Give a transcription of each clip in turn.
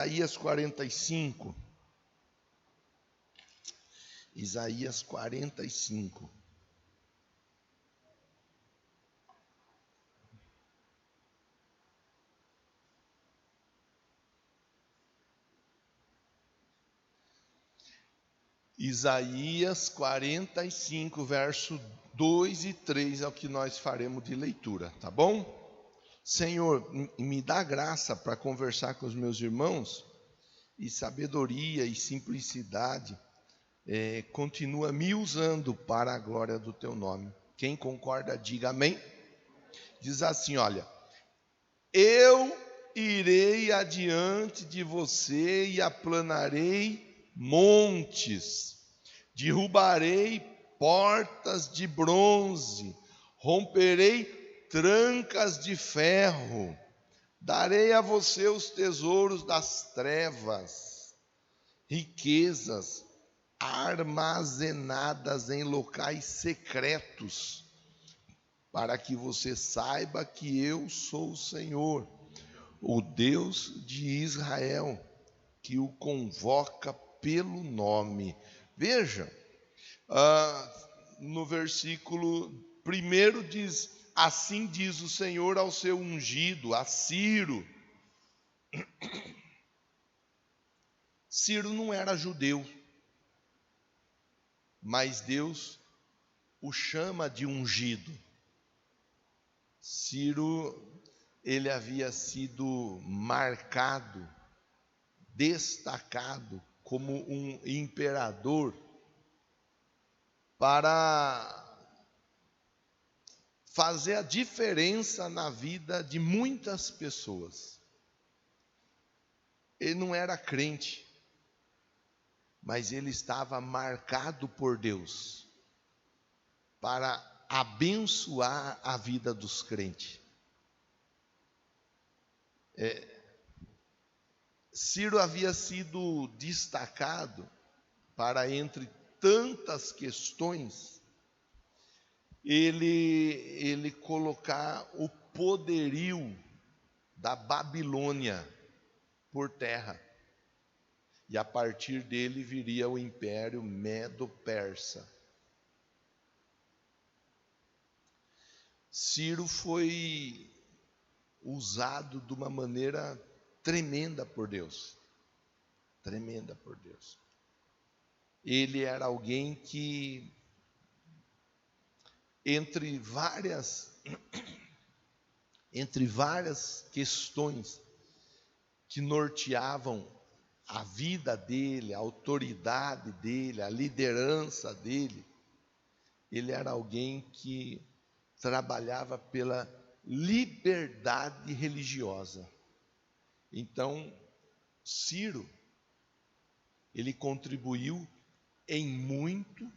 Isaías 45. Isaías 45. Isaías 45, verso 2 e 3 é o que nós faremos de leitura, tá bom? Senhor, me dá graça para conversar com os meus irmãos, e sabedoria e simplicidade, continua me usando para a glória do teu nome. Quem concorda, diga amém. Diz assim, olha: eu irei adiante de você e aplanarei montes, derrubarei portas de bronze, romperei trancas de ferro, darei a você os tesouros das trevas, riquezas armazenadas em locais secretos, para que você saiba que eu sou o Senhor, o Deus de Israel, que o convoca pelo nome. Veja, no versículo 1 diz: assim diz o Senhor ao seu ungido, a Ciro. Ciro não era judeu, mas Deus o chama de ungido. Ciro, ele havia sido marcado, destacado como um imperador para fazer a diferença na vida de muitas pessoas. Ele não era crente, mas ele estava marcado por Deus para abençoar a vida dos crentes. Ciro havia sido destacado para, entre tantas questões, ele colocar o poderio da Babilônia por terra. E a partir dele viria o Império Medo-Persa. Ciro foi usado de uma maneira tremenda por Deus. Tremenda por Deus. Ele era alguém que, entre várias questões que norteavam a vida dele, a autoridade dele, a liderança dele, ele era alguém que trabalhava pela liberdade religiosa. Então, Ciro, ele contribuiu em muito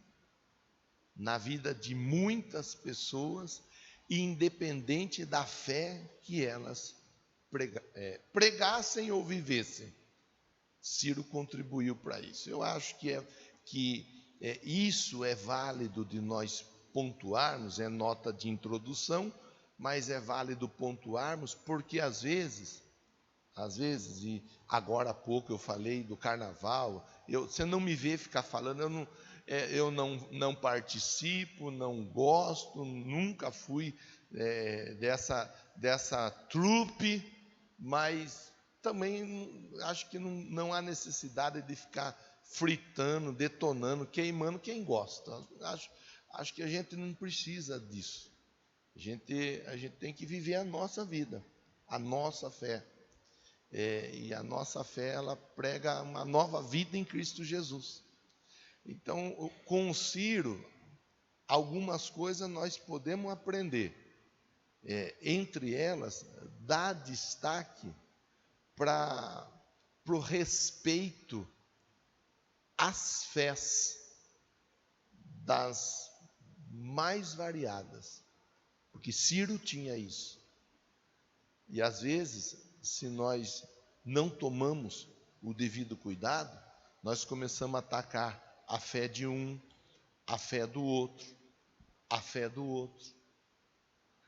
na vida de muitas pessoas, independente da fé que elas pregassem ou vivessem. Ciro contribuiu para isso. Eu acho que isso é válido de nós pontuarmos, é nota de introdução, mas é válido pontuarmos porque às vezes, e agora há pouco eu falei do carnaval, você não me vê ficar falando, eu não participo, não gosto, nunca fui dessa trupe, mas também acho que não há necessidade de ficar fritando, detonando, queimando quem gosta. Acho que a gente não precisa disso. A gente tem que viver a nossa vida, a nossa fé. E a nossa fé, ela prega uma nova vida em Cristo Jesus. Então, com o Ciro, algumas coisas nós podemos aprender. Entre elas, dar destaque para o respeito às fés das mais variadas, porque Ciro tinha isso. E às vezes, se nós não tomamos o devido cuidado, nós começamos a atacar a fé de um, a fé do outro, a fé do outro.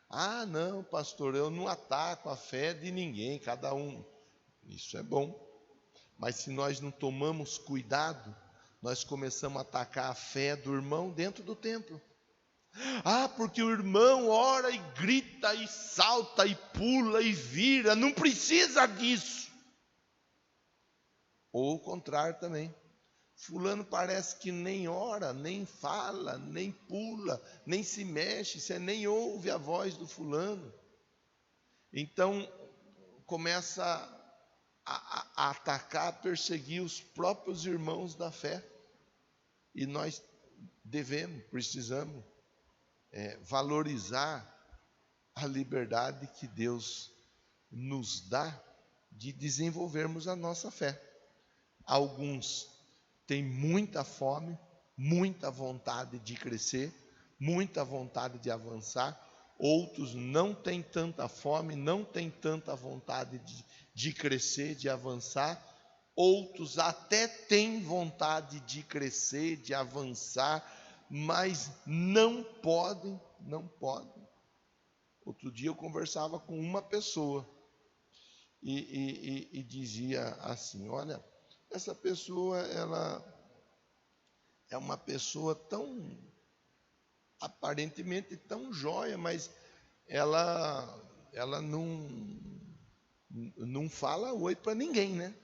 Ah, não, pastor, eu não ataco a fé de ninguém, cada um. Isso é bom. Mas se nós não tomamos cuidado, nós começamos a atacar a fé do irmão dentro do templo. Ah, porque o irmão ora e grita e salta e pula e vira, não precisa disso. Ou o contrário também. Fulano parece que nem ora, nem fala, nem pula, nem se mexe, você nem ouve a voz do fulano. Então, começa a atacar, a perseguir os próprios irmãos da fé. E nós precisamos valorizar a liberdade que Deus nos dá de desenvolvermos a nossa fé. Alguns têm muita fome, muita vontade de crescer, muita vontade de avançar. Outros não têm tanta fome, não têm tanta vontade de crescer, de avançar. Outros até têm vontade de crescer, de avançar, mas não podem. Outro dia eu conversava com uma pessoa e dizia assim: olha, essa pessoa, ela é uma pessoa tão, aparentemente tão jóia, mas ela não fala oi para ninguém, né?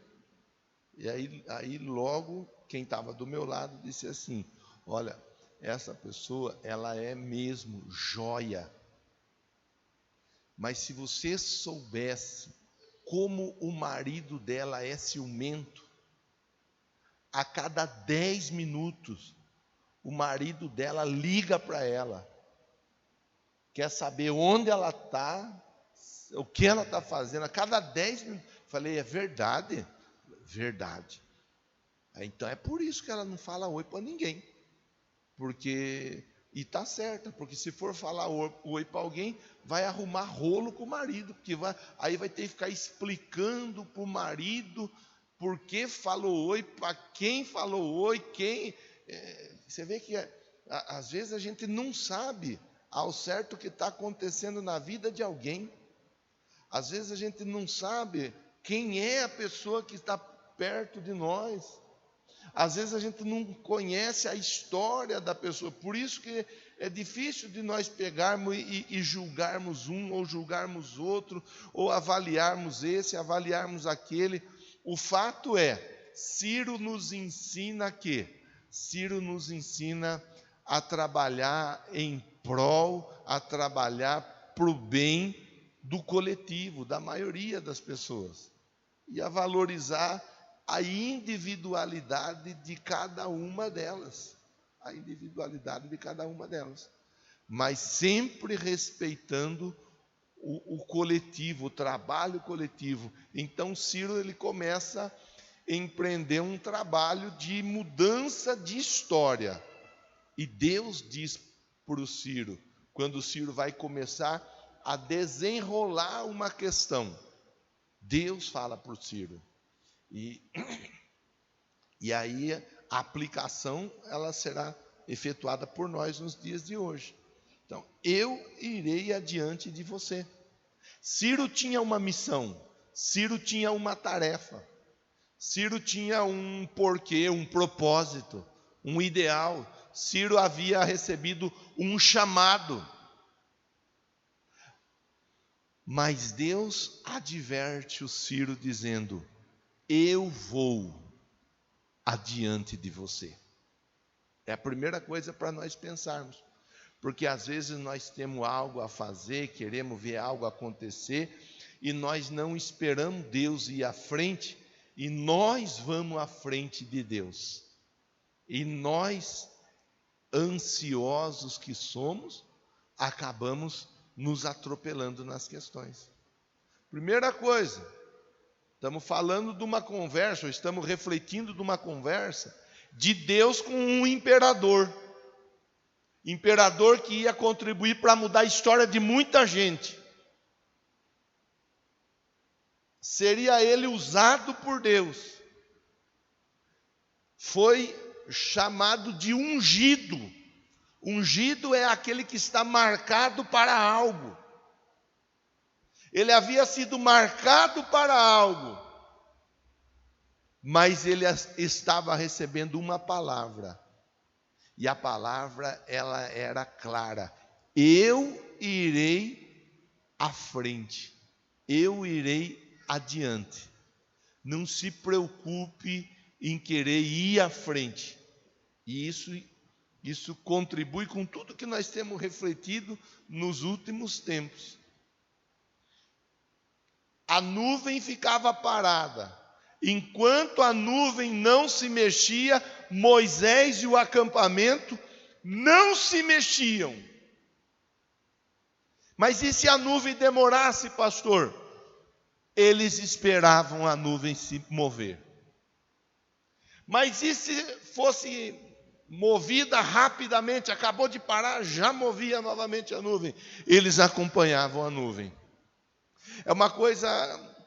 E aí logo quem estava do meu lado disse assim: olha, essa pessoa, ela é mesmo jóia. Mas se você soubesse como o marido dela é ciumento, a cada 10 minutos o marido dela liga para ela, quer saber onde ela está, o que ela está fazendo, a cada 10 minutos. Falei: é verdade? Verdade. Então é por isso que ela não fala oi para ninguém. Porque, e está certa, porque se for falar oi para alguém, vai arrumar rolo com o marido, porque aí vai ter que ficar explicando para o marido por que falou oi, para quem falou oi, quem. Você vê que às vezes a gente não sabe ao certo o que está acontecendo na vida de alguém. Às vezes a gente não sabe quem é a pessoa que está perto de nós. Às vezes a gente não conhece a história da pessoa. Por isso que é difícil de nós pegarmos e julgarmos um, ou julgarmos outro, ou avaliarmos esse, avaliarmos aquele. O fato é, Ciro nos ensina quê? Ciro nos ensina a trabalhar em prol, a trabalhar para o bem do coletivo, da maioria das pessoas. E a valorizar a individualidade de cada uma delas. A individualidade de cada uma delas. Mas sempre respeitando o coletivo, o trabalho coletivo. Então Ciro, ele começa a empreender um trabalho de mudança de história. E Deus diz para o Ciro, quando o Ciro vai começar a desenrolar uma questão, Deus fala para o Ciro. E aí a aplicação, ela será efetuada por nós nos dias de hoje. Então, eu irei adiante de você. Ciro tinha uma missão, Ciro tinha uma tarefa, Ciro tinha um porquê, um propósito, um ideal. Ciro havia recebido um chamado. Mas Deus adverte o Ciro dizendo: eu vou adiante de você. É a primeira coisa para nós pensarmos. Porque às vezes nós temos algo a fazer, queremos ver algo acontecer, e nós não esperamos Deus ir à frente, e nós vamos à frente de Deus. E nós, ansiosos que somos, acabamos nos atropelando nas questões. Primeira coisa, estamos falando de uma conversa, ou estamos refletindo de uma conversa de Deus com um imperador. Imperador que ia contribuir para mudar a história de muita gente. Seria ele usado por Deus. Foi chamado de ungido. Ungido é aquele que está marcado para algo. Ele havia sido marcado para algo. mas ele estava recebendo uma palavra. E a palavra, ela era clara: eu irei à frente, eu irei adiante. Não se preocupe em querer ir à frente. E isso contribui com tudo que nós temos refletido nos últimos tempos. A nuvem ficava parada. Enquanto a nuvem não se mexia, Moisés e o acampamento não se mexiam. Mas e se a nuvem demorasse, pastor? Eles esperavam a nuvem se mover. Mas e se fosse movida rapidamente, acabou de parar, já movia novamente a nuvem? Eles acompanhavam a nuvem. É uma coisa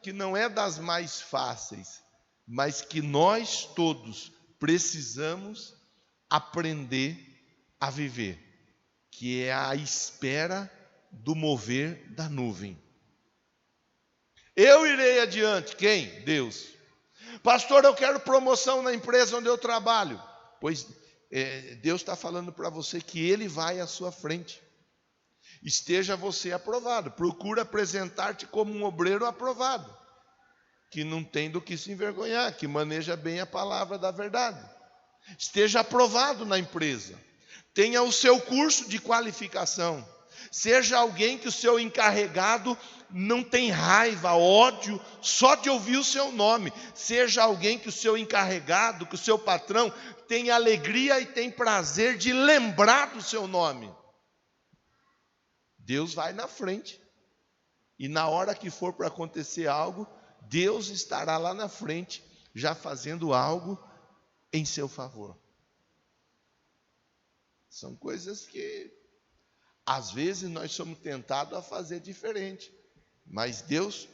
que não é das mais fáceis, mas que nós todos precisamos aprender a viver, que é a espera do mover da nuvem. Eu irei adiante. Quem? Deus. Pastor, eu quero promoção na empresa onde eu trabalho. Pois Deus está falando para você que Ele vai à sua frente. Esteja você aprovado. Procura apresentar-te como um obreiro aprovado, que não tem do que se envergonhar, que maneja bem a palavra da verdade. Esteja aprovado na empresa. Tenha o seu curso de qualificação. Seja alguém que o seu encarregado não tem raiva, ódio, só de ouvir o seu nome. Seja alguém que o seu encarregado, que o seu patrão tem alegria e tem prazer de lembrar do seu nome. Deus vai na frente. E na hora que for para acontecer algo, Deus estará lá na frente, já fazendo algo em seu favor. São coisas que às vezes nós somos tentados a fazer diferente. Mas Deus,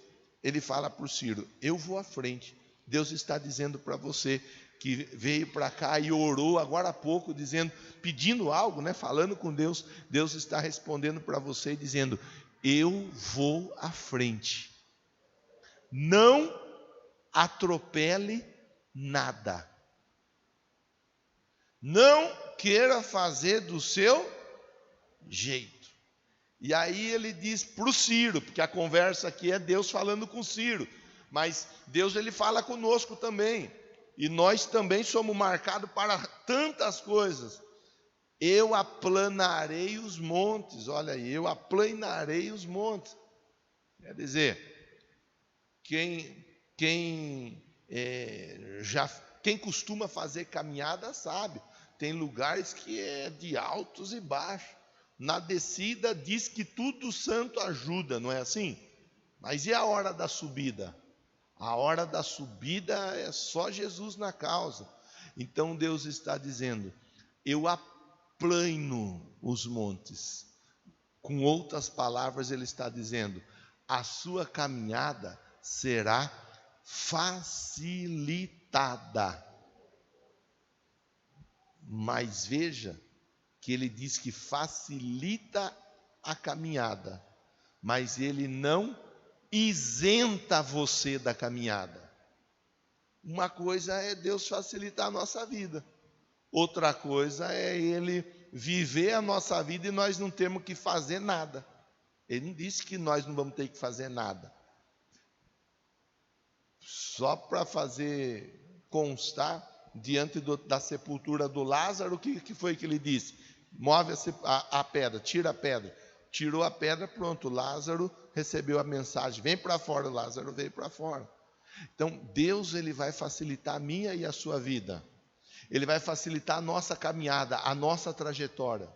Ele fala para o Ciro: eu vou à frente. Deus está dizendo para você que veio para cá e orou agora há pouco, pedindo algo, falando com Deus. Deus está respondendo para você dizendo: eu vou à frente. Não atropele nada. Não queira fazer do seu jeito. E aí ele diz para o Ciro, porque a conversa aqui é Deus falando com Ciro, mas Deus, ele fala conosco também, e nós também somos marcados para tantas coisas. Eu aplanarei os montes. Olha aí, eu aplanarei os montes. Quer dizer, quem costuma fazer caminhada sabe, tem lugares que é de altos e baixos. Na descida diz que tudo santo ajuda, não é assim? Mas e a hora da subida? A hora da subida é só Jesus na causa. Então Deus está dizendo: eu aplano os montes. Com outras palavras, Ele está dizendo: a sua caminhada será facilitada. Mas veja que Ele diz que facilita a caminhada, mas Ele não isenta você da caminhada. Uma coisa é Deus facilitar a nossa vida, outra coisa é Ele viver a nossa vida e nós não temos que fazer nada. Ele não disse que nós não vamos ter que fazer nada. Só para fazer constar, diante da sepultura do Lázaro, o que foi que Ele disse? Move a pedra, tira a pedra. Tirou a pedra, pronto, Lázaro recebeu a mensagem: vem para fora. Lázaro veio para fora. Então Deus, Ele vai facilitar a minha e a sua vida. Ele vai facilitar a nossa caminhada, a nossa trajetória.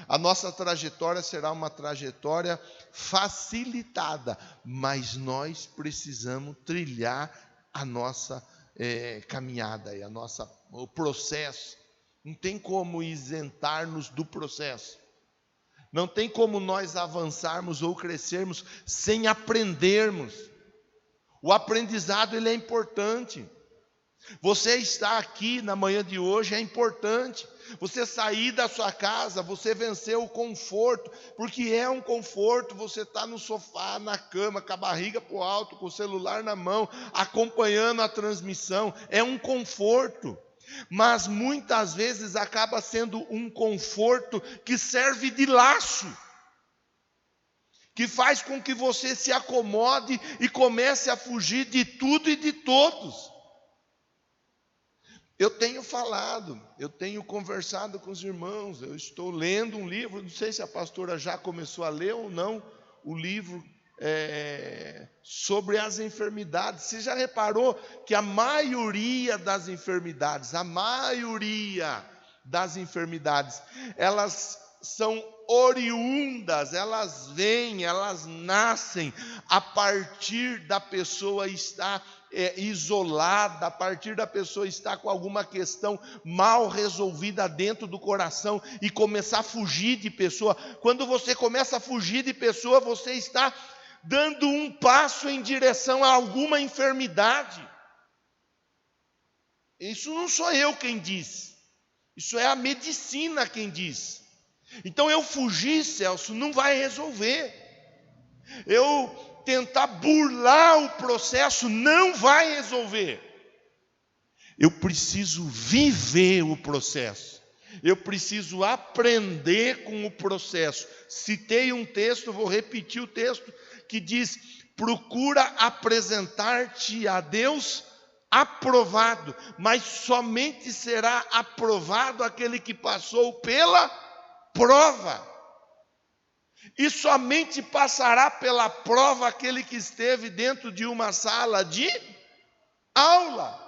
A nossa trajetória será uma trajetória facilitada, mas nós precisamos trilhar a nossa caminhada, e o processo. Não tem como isentar-nos do processo. Não tem como nós avançarmos ou crescermos sem aprendermos. O aprendizado, ele é importante. Você estar aqui na manhã de hoje é importante. Você sair da sua casa, você vencer o conforto, porque é um conforto você estar no sofá, na cama, com a barriga para o alto, com o celular na mão, acompanhando a transmissão, é um conforto. Mas muitas vezes acaba sendo um conforto que serve de laço, que faz com que você se acomode e comece a fugir de tudo e de todos. Eu tenho falado, eu tenho conversado com os irmãos, eu estou lendo um livro, não sei se a pastora já começou a ler ou não, o livro sobre as enfermidades. Você já reparou que a maioria das enfermidades, elas são oriundas, elas vêm, elas nascem a partir da pessoa estar isolada, a partir da pessoa estar com alguma questão mal resolvida dentro do coração e começar a fugir de pessoa. Quando você começa a fugir de pessoa, você está dando um passo em direção a alguma enfermidade. Isso não sou eu quem diz, isso é a medicina quem diz. Então eu fugir, Celso, não vai resolver. Eu tentar burlar o processo não vai resolver. Eu preciso viver o processo. Eu preciso aprender com o processo. Citei um texto, vou repetir o texto, que diz: procura apresentar-te a Deus aprovado, mas somente será aprovado aquele que passou pela prova. E somente passará pela prova aquele que esteve dentro de uma sala de aula.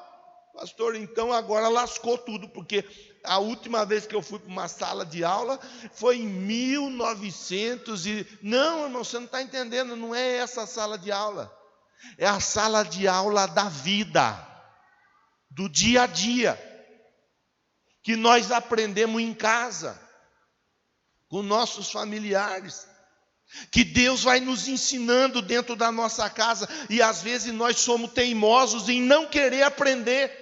Pastor, então agora lascou tudo, porque a última vez que eu fui para uma sala de aula foi em 1900 e... Não, irmão, você não está entendendo, não é essa sala de aula. É a sala de aula da vida, do dia a dia, que nós aprendemos em casa, com nossos familiares, que Deus vai nos ensinando dentro da nossa casa, e às vezes nós somos teimosos em não querer aprender,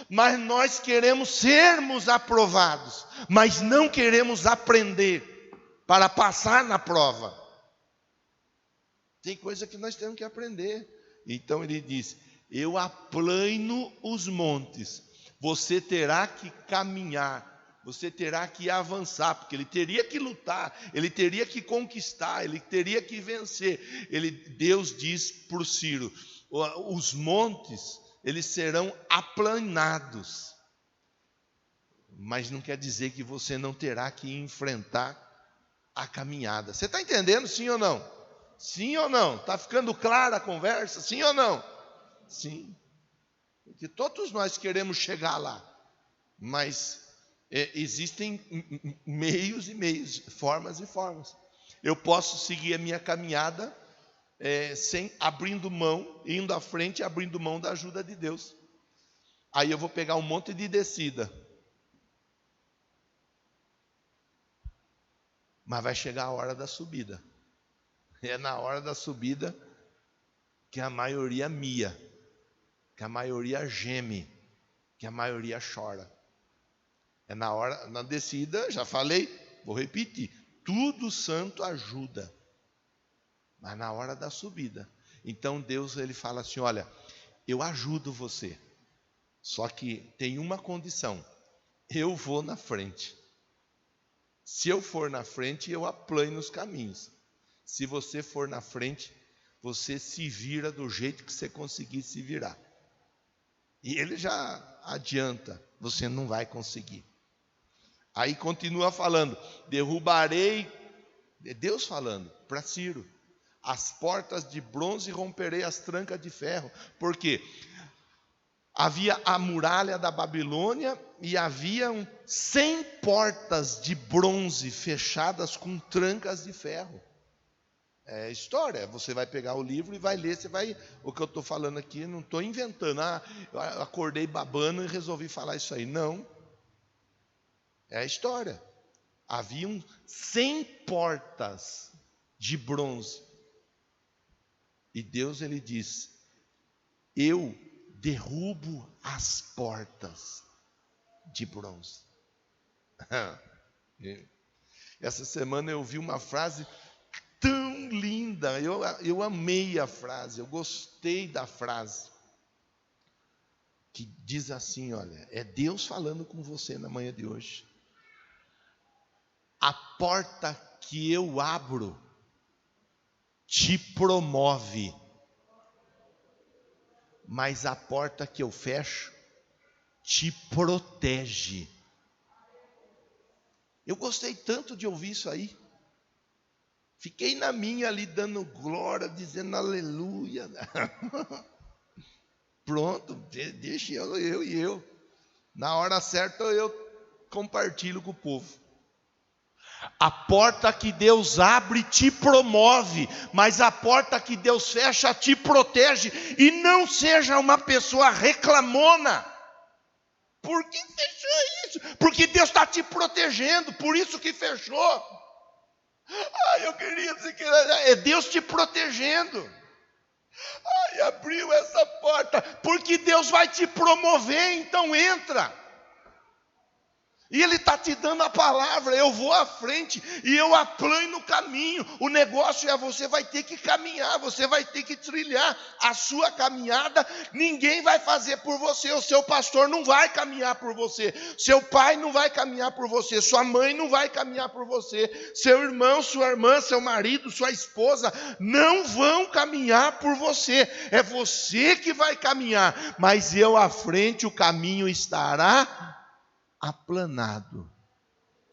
mas nós queremos sermos aprovados, mas não queremos aprender para passar na prova. Tem coisa que nós temos que aprender. Então ele diz: eu aplano os montes, você terá que caminhar, você terá que avançar, porque ele teria que lutar, ele teria que conquistar, ele teria que vencer. Deus diz para o Ciro: os montes, eles serão aplanados, mas não quer dizer que você não terá que enfrentar a caminhada. Você está entendendo, sim ou não? Sim ou não? Está ficando clara a conversa, sim ou não? Sim, porque todos nós queremos chegar lá, mas existem meios e meios, formas e formas. Eu posso seguir a minha caminhada sem abrindo mão, indo à frente, abrindo mão da ajuda de Deus. Aí eu vou pegar um monte de descida, mas vai chegar a hora da subida. É na hora da subida que a maioria mia, que a maioria geme, que a maioria chora. É na hora, na descida, já falei, vou repetir, tudo santo ajuda, mas na hora da subida. Então Deus, ele fala assim: olha, eu ajudo você, só que tem uma condição: eu vou na frente. Se eu for na frente, eu aplano os caminhos. Se você for na frente, você se vira do jeito que você conseguir se virar. E ele já adianta: você não vai conseguir. Aí continua falando: derrubarei, Deus falando para Ciro, as portas de bronze e romperei as trancas de ferro. Por quê? Havia a muralha da Babilônia e haviam 100 portas de bronze fechadas com trancas de ferro. É história, você vai pegar o livro e vai ler, o que eu estou falando aqui, não estou inventando, eu acordei babando e resolvi falar isso aí, não, é a história. Haviam 100 portas de bronze, e Deus, ele diz: eu derrubo as portas de bronze. Essa semana eu vi uma frase tão linda, eu amei a frase, eu gostei da frase, que diz assim, olha, é Deus falando com você na manhã de hoje. A porta que eu abro te promove, mas a porta que eu fecho te protege. Eu gostei tanto de ouvir isso aí. Fiquei na minha ali dando glória, dizendo aleluia. Pronto, deixa eu. Na hora certa eu compartilho com o povo. A porta que Deus abre te promove, mas a porta que Deus fecha te protege. E não seja uma pessoa reclamona. Por que fechou isso? Porque Deus está te protegendo, por isso que fechou. Eu queria dizer que é Deus te protegendo. Abriu essa porta, porque Deus vai te promover, então entra. E Ele está te dando a palavra, eu vou à frente e eu aplano o caminho. O negócio é você vai ter que caminhar, você vai ter que trilhar a sua caminhada. Ninguém vai fazer por você, o seu pastor não vai caminhar por você, seu pai não vai caminhar por você, sua mãe não vai caminhar por você, seu irmão, sua irmã, seu marido, sua esposa não vão caminhar por você. É você que vai caminhar, mas eu à frente, o caminho estará aplanado,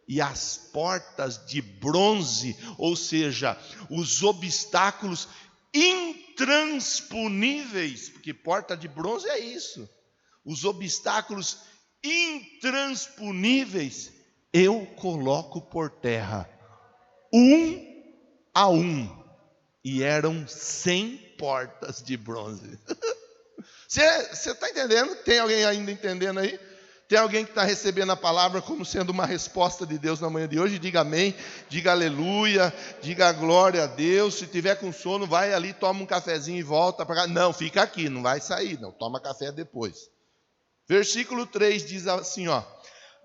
e as portas de bronze, ou seja, os obstáculos intransponíveis, porque porta de bronze é isso, os obstáculos intransponíveis, eu coloco por terra, um a um, e eram 100 portas de bronze. Você está entendendo? Tem alguém ainda entendendo aí? Tem alguém que está recebendo a palavra como sendo uma resposta de Deus na manhã de hoje? Diga amém, diga aleluia, diga glória a Deus. Se tiver com sono, vai ali, toma um cafezinho e volta para cá. Não, fica aqui, não vai sair, não. Toma café depois. Versículo 3 diz assim, ó: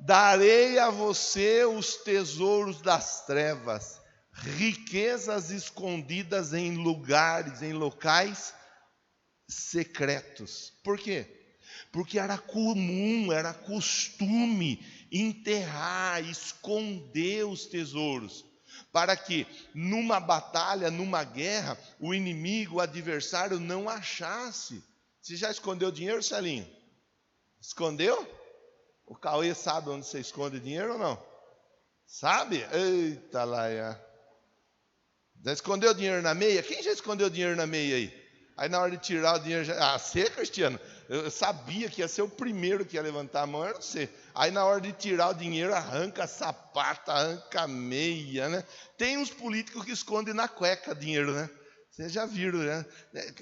darei a você os tesouros das trevas, riquezas escondidas em lugares, em locais secretos. Por quê? Porque era comum, era costume enterrar, esconder os tesouros, para que numa batalha, numa guerra, o inimigo, o adversário não achasse. Você já escondeu dinheiro, Celinho? Escondeu? O Cauê sabe onde você esconde dinheiro ou não? Sabe? Eita laia. Já escondeu dinheiro na meia? Quem já escondeu dinheiro na meia aí? Aí na hora de tirar o dinheiro, você, Cristiano, eu sabia que ia ser o primeiro que ia levantar a mão, era você. Aí na hora de tirar o dinheiro, arranca sapato, arranca meia, né? Tem uns políticos que escondem na cueca dinheiro, né? Vocês já viram, né?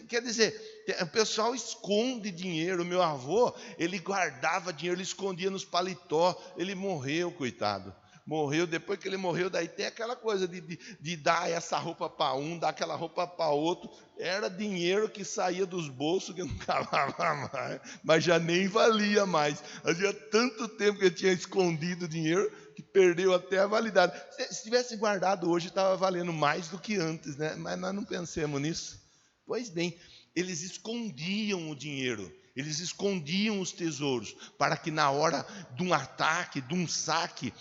Quer dizer, o pessoal esconde dinheiro. O meu avô, ele guardava dinheiro, ele escondia nos paletó. Ele morreu, coitado. Morreu, depois que ele morreu, daí tem aquela coisa de dar essa roupa para um, dar aquela roupa para outro. Era dinheiro que saía dos bolsos que não calava mais, mas já nem valia mais. Havia tanto tempo que ele tinha escondido o dinheiro que perdeu até a validade. Se tivesse guardado hoje, estava valendo mais do que antes, né? Mas nós não pensamos nisso. Pois bem, eles escondiam o dinheiro. Eles escondiam os tesouros, para que na hora de um ataque, de um saque,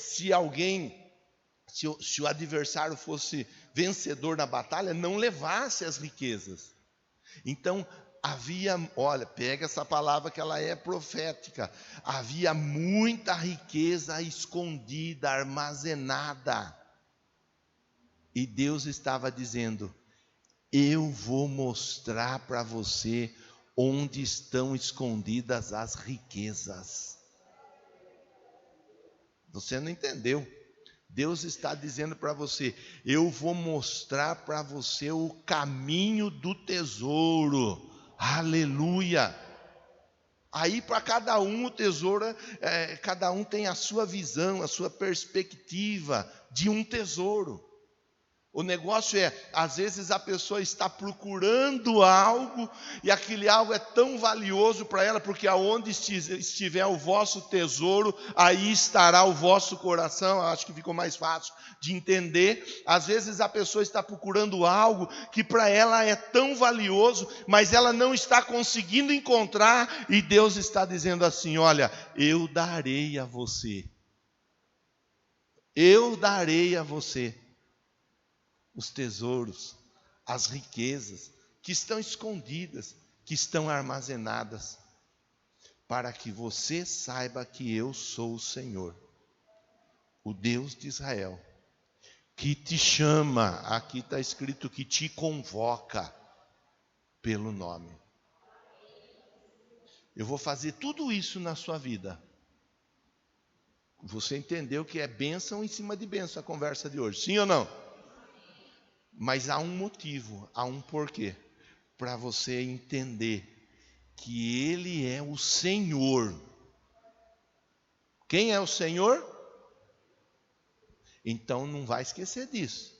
se o adversário fosse vencedor na batalha, não levasse as riquezas. Então, olha, pega essa palavra que ela é profética, havia muita riqueza escondida, armazenada. E Deus estava dizendo: eu vou mostrar para você onde estão escondidas as riquezas. Você não entendeu? Deus está dizendo para você: eu vou mostrar para você o caminho do tesouro. Aleluia! Aí para cada um o tesouro, cada um tem a sua visão, a sua perspectiva de um tesouro. O negócio é, às vezes a pessoa está procurando algo, e aquele algo é tão valioso para ela, porque aonde estiver o vosso tesouro, aí estará o vosso coração. Acho que ficou mais fácil de entender. Às vezes a pessoa está procurando algo que para ela é tão valioso, mas ela não está conseguindo encontrar, e Deus está dizendo assim: olha, eu darei a você. Eu darei a você os tesouros, as riquezas que estão escondidas, que estão armazenadas, para que você saiba que eu sou o Senhor, o Deus de Israel, que te chama, aqui está escrito que te convoca pelo nome. Eu vou fazer tudo isso na sua vida. Você entendeu que é bênção em cima de bênção a conversa de hoje, sim ou não? Mas há um motivo, há um porquê, para você entender que Ele é o Senhor. Quem é o Senhor? Então não vai esquecer disso.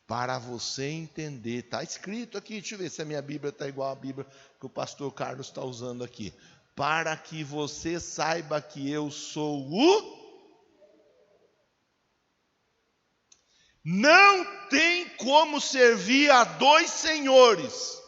Para você entender, está escrito aqui, deixa eu ver se a minha Bíblia está igual à Bíblia que o pastor Carlos está usando aqui. Para que você saiba que eu sou o... Não tem como servir a dois senhores.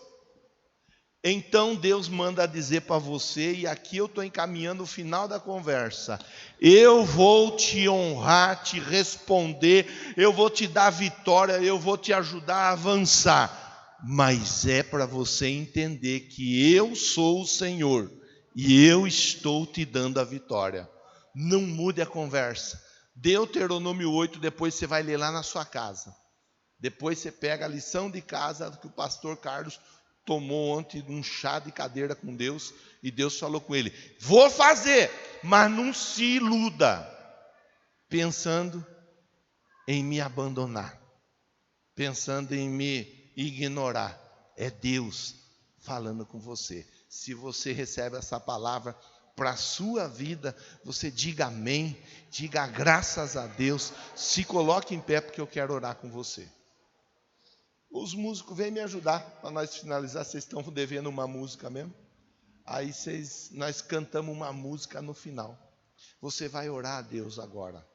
Então Deus manda dizer para você, e aqui eu estou encaminhando o final da conversa: eu vou te honrar, te responder, eu vou te dar vitória, eu vou te ajudar a avançar. Mas é para você entender que eu sou o Senhor, e eu estou te dando a vitória. Não mude a conversa. Deuteronômio 8, depois você vai ler lá na sua casa. Depois você pega a lição de casa que o pastor Carlos tomou ontem um chá de cadeira com Deus, e Deus falou com ele: vou fazer, mas não se iluda, pensando em me abandonar, pensando em me ignorar. É Deus falando com você. Se você recebe essa palavra para a sua vida, você diga amém, diga graças a Deus, se coloque em pé, porque eu quero orar com você. Os músicos vêm me ajudar para nós finalizar. Vocês estão devendo uma música mesmo? Aí nós cantamos uma música no final. Você vai orar a Deus agora.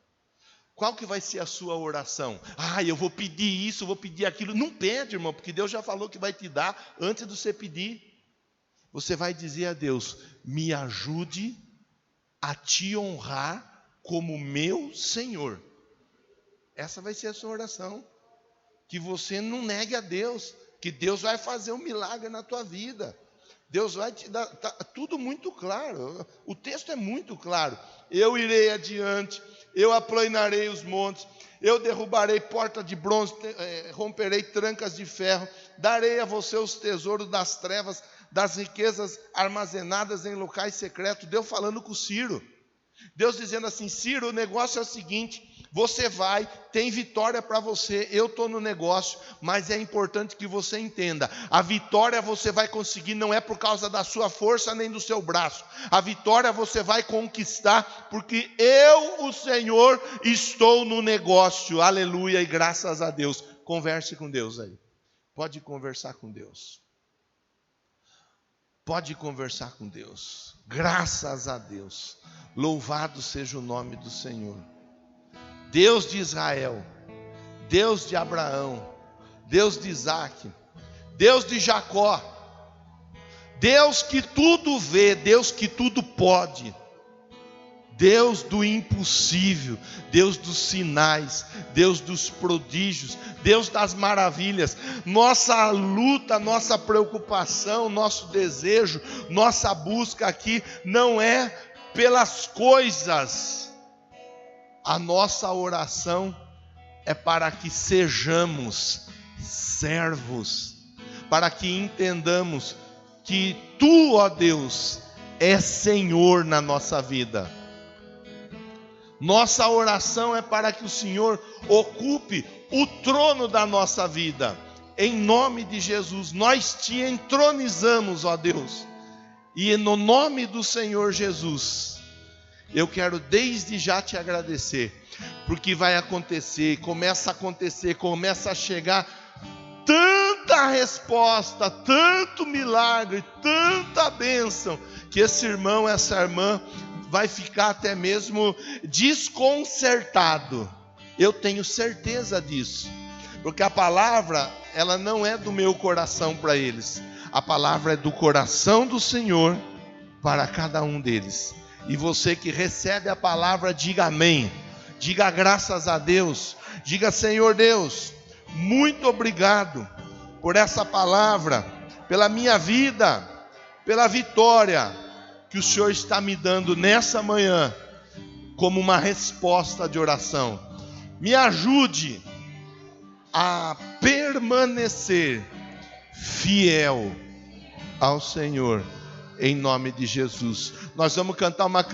Qual que vai ser a sua oração? Eu vou pedir isso, eu vou pedir aquilo. Não pede, irmão, porque Deus já falou que vai te dar antes de você pedir. Você vai dizer a Deus: me ajude a te honrar como meu Senhor. Essa vai ser a sua oração. Que você não negue a Deus, que Deus vai fazer um milagre na tua vida. Deus vai te dar, tá tudo muito claro. O texto é muito claro. Eu irei adiante, eu aplanarei os montes, eu derrubarei porta de bronze, romperei trancas de ferro, darei a você os tesouros das trevas, das riquezas armazenadas em locais secretos. Deus falando com Ciro. Deus dizendo assim: Ciro, o negócio é o seguinte, você vai, tem vitória para você, eu estou no negócio, mas é importante que você entenda, a vitória você vai conseguir não é por causa da sua força nem do seu braço, a vitória você vai conquistar, porque eu, o Senhor, estou no negócio. Aleluia e graças a Deus. Converse com Deus aí, pode conversar com Deus. Pode conversar com Deus. Graças a Deus. Louvado seja o nome do Senhor. Deus de Israel, Deus de Abraão, Deus de Isaac, Deus de Jacó, Deus que tudo vê, Deus que tudo pode, Deus do impossível, Deus dos sinais, Deus dos prodígios, Deus das maravilhas. Nossa luta, nossa preocupação, nosso desejo, nossa busca aqui não é pelas coisas. A nossa oração é para que sejamos servos, para que entendamos que Tu, ó Deus, és Senhor na nossa vida. Nossa oração é para que o Senhor ocupe o trono da nossa vida. Em nome de Jesus, nós te entronizamos, ó Deus. E no nome do Senhor Jesus, Eu quero desde já te agradecer, porque vai acontecer, começa a chegar tanta resposta, tanto milagre, tanta bênção, que esse irmão, essa irmã vai ficar até mesmo desconcertado. Eu tenho certeza disso, porque a palavra, ela não é do meu coração para eles, a palavra é do coração do Senhor para cada um deles. E você que recebe a palavra, diga amém, diga graças a Deus, diga: Senhor Deus, muito obrigado por essa palavra, pela minha vida, pela vitória que o Senhor está me dando nessa manhã, como uma resposta de oração. Me ajude a permanecer fiel ao Senhor, em nome de Jesus. Nós vamos cantar uma canção.